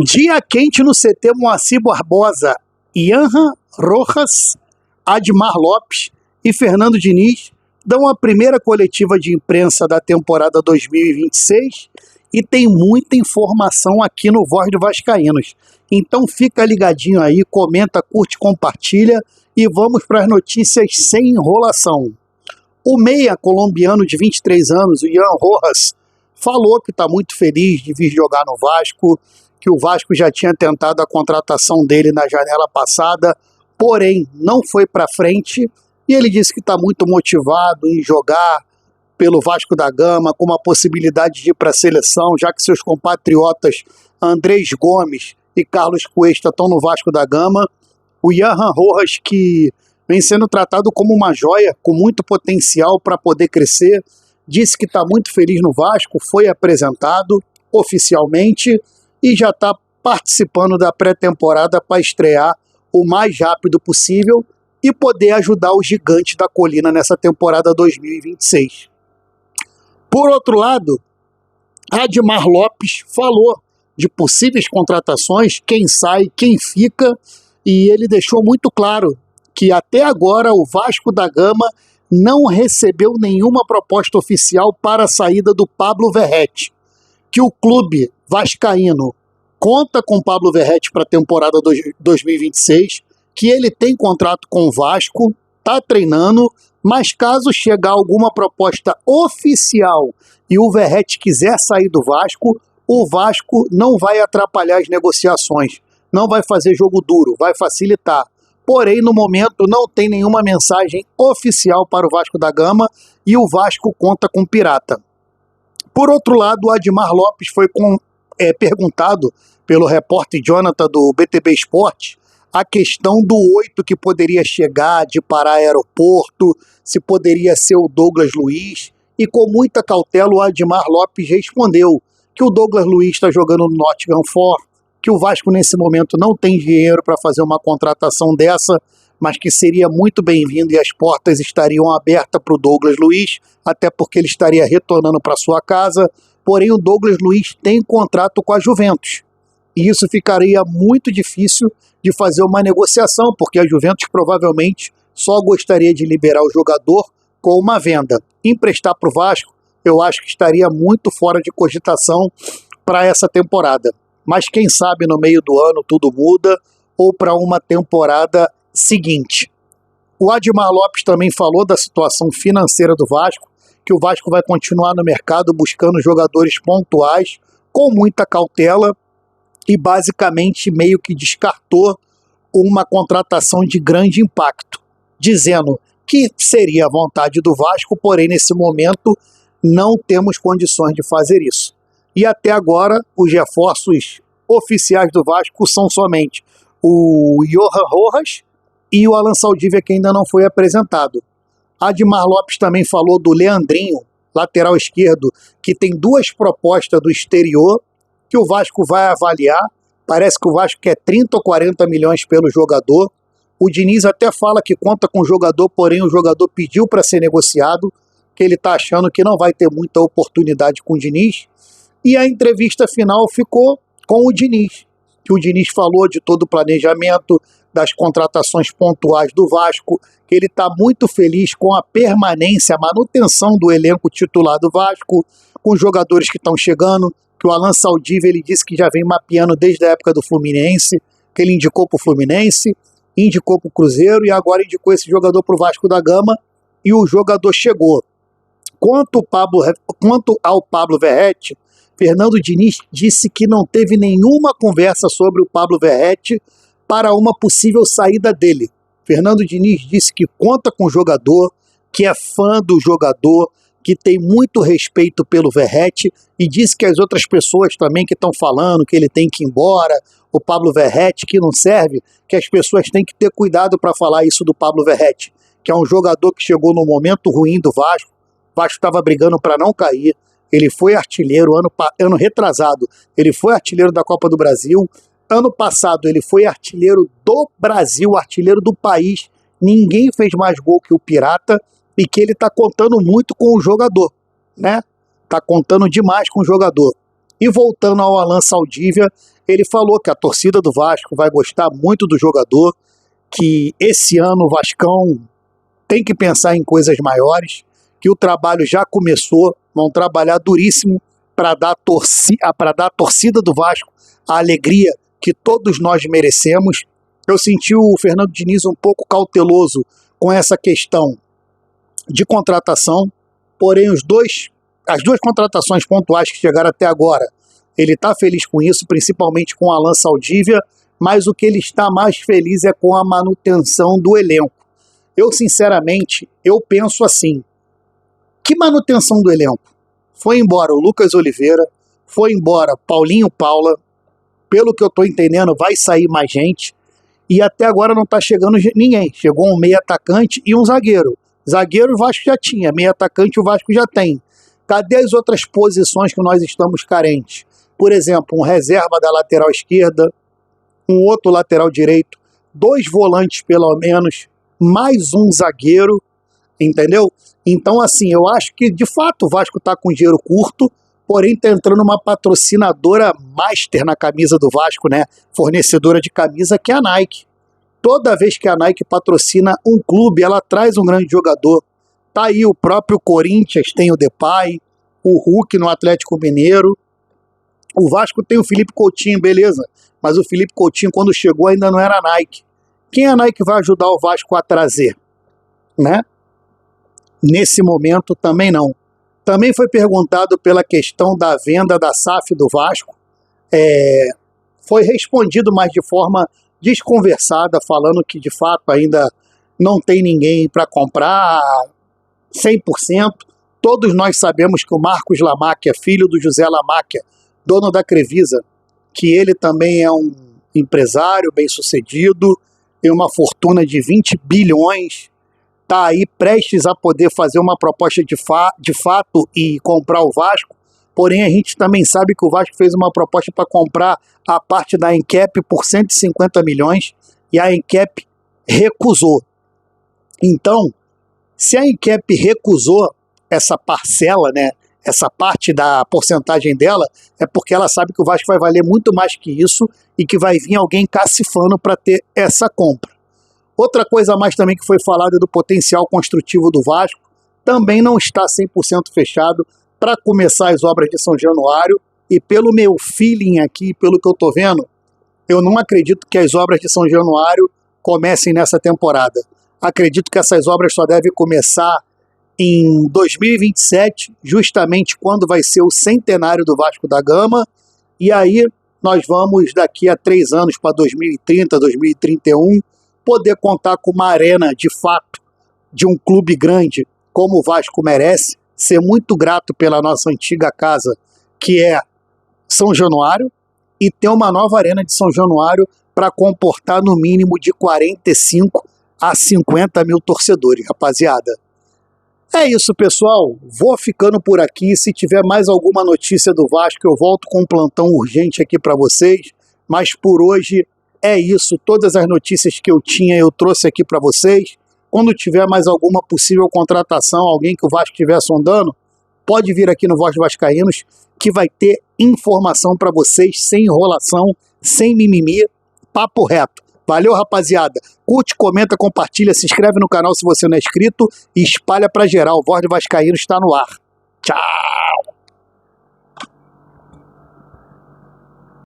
Dia quente no CT Moacir Barbosa, Ian Rojas, Admar Lopes e Fernando Diniz dão a primeira coletiva de imprensa da temporada 2026 e tem muita informação aqui no Voz do Vascaínos. Então fica ligadinho aí, comenta, curte, compartilha e vamos para as notícias sem enrolação. O meia colombiano de 23 anos, o Ian Rojas, falou que está muito feliz de vir jogar no Vasco, que o Vasco já tinha tentado a contratação dele na janela passada, porém não foi para frente, e ele disse que está muito motivado em jogar pelo Vasco da Gama, com uma possibilidade de ir para a seleção, já que seus compatriotas Andrés Gomes e Carlos Cuesta estão no Vasco da Gama. O Ian Rojas, que vem sendo tratado como uma joia, com muito potencial para poder crescer, disse que está muito feliz no Vasco, foi apresentado oficialmente e já está participando da pré-temporada para estrear o mais rápido possível e poder ajudar o gigante da colina nessa temporada 2026. Por outro lado, Admar Lopes falou de possíveis contratações, quem sai, quem fica, e ele deixou muito claro que até agora o Vasco da Gama não recebeu nenhuma proposta oficial para a saída do Pablo Verrete, que o clube vascaíno conta com Pablo Verrete para a temporada 2026, que ele tem contrato com o Vasco, está treinando, mas caso chegar alguma proposta oficial e o Verrete quiser sair do Vasco, o Vasco não vai atrapalhar as negociações, não vai fazer jogo duro, vai facilitar. Porém, no momento, não tem nenhuma mensagem oficial para o Vasco da Gama e o Vasco conta com Pirata. Por outro lado, o Admar Lopes foi perguntado pelo repórter Jonathan do BTB Esporte a questão do 8 que poderia chegar de Pará Aeroporto, se poderia ser o Douglas Luiz, e com muita cautela o Admar Lopes respondeu que o Douglas Luiz está jogando no Nottingham Forest, que o Vasco nesse momento não tem dinheiro para fazer uma contratação dessa, mas que seria muito bem-vindo e as portas estariam abertas para o Douglas Luiz, até porque ele estaria retornando para sua casa, porém o Douglas Luiz tem contrato com a Juventus, e isso ficaria muito difícil de fazer uma negociação, porque a Juventus provavelmente só gostaria de liberar o jogador com uma venda. Emprestar para o Vasco, eu acho que estaria muito fora de cogitação para essa temporada. Mas quem sabe no meio do ano tudo muda, ou para uma temporada seguinte. O Admar Lopes também falou da situação financeira do Vasco, que o Vasco vai continuar no mercado buscando jogadores pontuais, com muita cautela, e basicamente meio que descartou uma contratação de grande impacto, dizendo que seria a vontade do Vasco, porém nesse momento não temos condições de fazer isso. E até agora os reforços oficiais do Vasco são somente o Johan Rojas e o Alan Saldívia, que ainda não foi apresentado. Admar Lopes também falou do Leandrinho, lateral esquerdo, que tem 2 propostas do exterior, que o Vasco vai avaliar. Parece que o Vasco quer 30 ou 40 milhões pelo jogador. O Diniz até fala que conta com o jogador, porém o jogador pediu para ser negociado, que ele está achando que não vai ter muita oportunidade com o Diniz. E a entrevista final ficou com o Diniz, que o Diniz falou de todo o planejamento, das contratações pontuais do Vasco, que ele está muito feliz com a permanência, a manutenção do elenco titular do Vasco, com os jogadores que estão chegando, que o Alan Saldívia ele disse que já vem mapeando desde a época do Fluminense, que ele indicou para o Fluminense, indicou para o Cruzeiro e agora indicou esse jogador para o Vasco da Gama e o jogador chegou. Quanto ao Pablo Verrete, Fernando Diniz disse que não teve nenhuma conversa sobre o Pablo Verrete para uma possível saída dele. Fernando Diniz disse que conta com o jogador, que é fã do jogador, que tem muito respeito pelo Verrete e disse que as outras pessoas também que estão falando que ele tem que ir embora, o Pablo Verrete que não serve, que as pessoas têm que ter cuidado para falar isso do Pablo Verrete, que é um jogador que chegou no momento ruim do Vasco. O Vasco estava brigando para não cair, ele foi artilheiro ano retrasado, ele foi artilheiro da Copa do Brasil, ano passado ele foi artilheiro do Brasil, artilheiro do país, ninguém fez mais gol que o Pirata, e que ele está contando muito com o jogador, né? Está contando demais com o jogador. E voltando ao Alan Saldívia, ele falou que a torcida do Vasco vai gostar muito do jogador, que esse ano o Vascão tem que pensar em coisas maiores, que o trabalho já começou, vão trabalhar duríssimo para dar à torcida do Vasco a alegria que todos nós merecemos. Eu senti o Fernando Diniz um pouco cauteloso com essa questão de contratação, porém as duas contratações pontuais que chegaram até agora, ele está feliz com isso, principalmente com Alan Saldívia, mas o que ele está mais feliz é com a manutenção do elenco. Eu, sinceramente, penso assim, que manutenção do elenco? Foi embora o Lucas Oliveira, foi embora Paulinho Paula, pelo que eu estou entendendo vai sair mais gente, e até agora não está chegando ninguém. Chegou um meio atacante e um zagueiro. Zagueiro o Vasco já tinha, meio atacante o Vasco já tem. Cadê as outras posições que nós estamos carentes? Por exemplo, um reserva da lateral esquerda, um outro lateral direito, 2 volantes pelo menos, mais um zagueiro, entendeu? Então, assim, eu acho que de fato o Vasco está com dinheiro curto, porém está entrando uma patrocinadora master na camisa do Vasco, né? Fornecedora de camisa, que é a Nike. Toda vez que a Nike patrocina um clube, ela traz um grande jogador. Tá aí o próprio Corinthians, tem o Depay, o Hulk no Atlético Mineiro. O Vasco tem o Felipe Coutinho, beleza, mas o Felipe Coutinho, quando chegou, ainda não era a Nike. Quem a Nike vai ajudar o Vasco a trazer? Né? Nesse momento, também não. Também foi perguntado pela questão da venda da SAF do Vasco. Foi respondido, mas de forma desconversada, falando que, de fato, ainda não tem ninguém para comprar 100%. Todos nós sabemos que o Marcos Lamáquia, filho do José Lamáquia, dono da Crevisa, que ele também é um empresário bem-sucedido, tem uma fortuna de 20 bilhões, está aí prestes a poder fazer uma proposta de fato e comprar o Vasco, porém a gente também sabe que o Vasco fez uma proposta para comprar a parte da Encap por 150 milhões e a Encap recusou. Então, se a Encap recusou essa parcela, né, essa parte da porcentagem dela, é porque ela sabe que o Vasco vai valer muito mais que isso e que vai vir alguém cacifando para ter essa compra. Outra coisa a mais também que foi falada do potencial construtivo do Vasco, também não está 100% fechado para começar as obras de São Januário, e pelo meu feeling aqui, pelo que eu estou vendo, eu não acredito que as obras de São Januário comecem nessa temporada. Acredito que essas obras só devem começar em 2027, justamente quando vai ser o centenário do Vasco da Gama, e aí nós vamos daqui a 3 anos, para 2030, 2031, poder contar com uma arena de fato de um clube grande como o Vasco merece, ser muito grato pela nossa antiga casa, que é São Januário, e ter uma nova arena de São Januário para comportar no mínimo de 45 a 50 mil torcedores, rapaziada. É isso, pessoal. Vou ficando por aqui. Se tiver mais alguma notícia do Vasco, eu volto com um plantão urgente aqui para vocês. Mas por hoje é isso. Todas as notícias que eu tinha, eu trouxe aqui para vocês. Quando tiver mais alguma possível contratação, alguém que o Vasco estiver sondando, pode vir aqui no Voz dos Vascaínos, que vai ter informação para vocês, sem enrolação, sem mimimi, papo reto. Valeu, rapaziada. Curte, comenta, compartilha, se inscreve no canal se você não é inscrito e espalha pra geral. O Voz do Vascaíno está no ar. Tchau!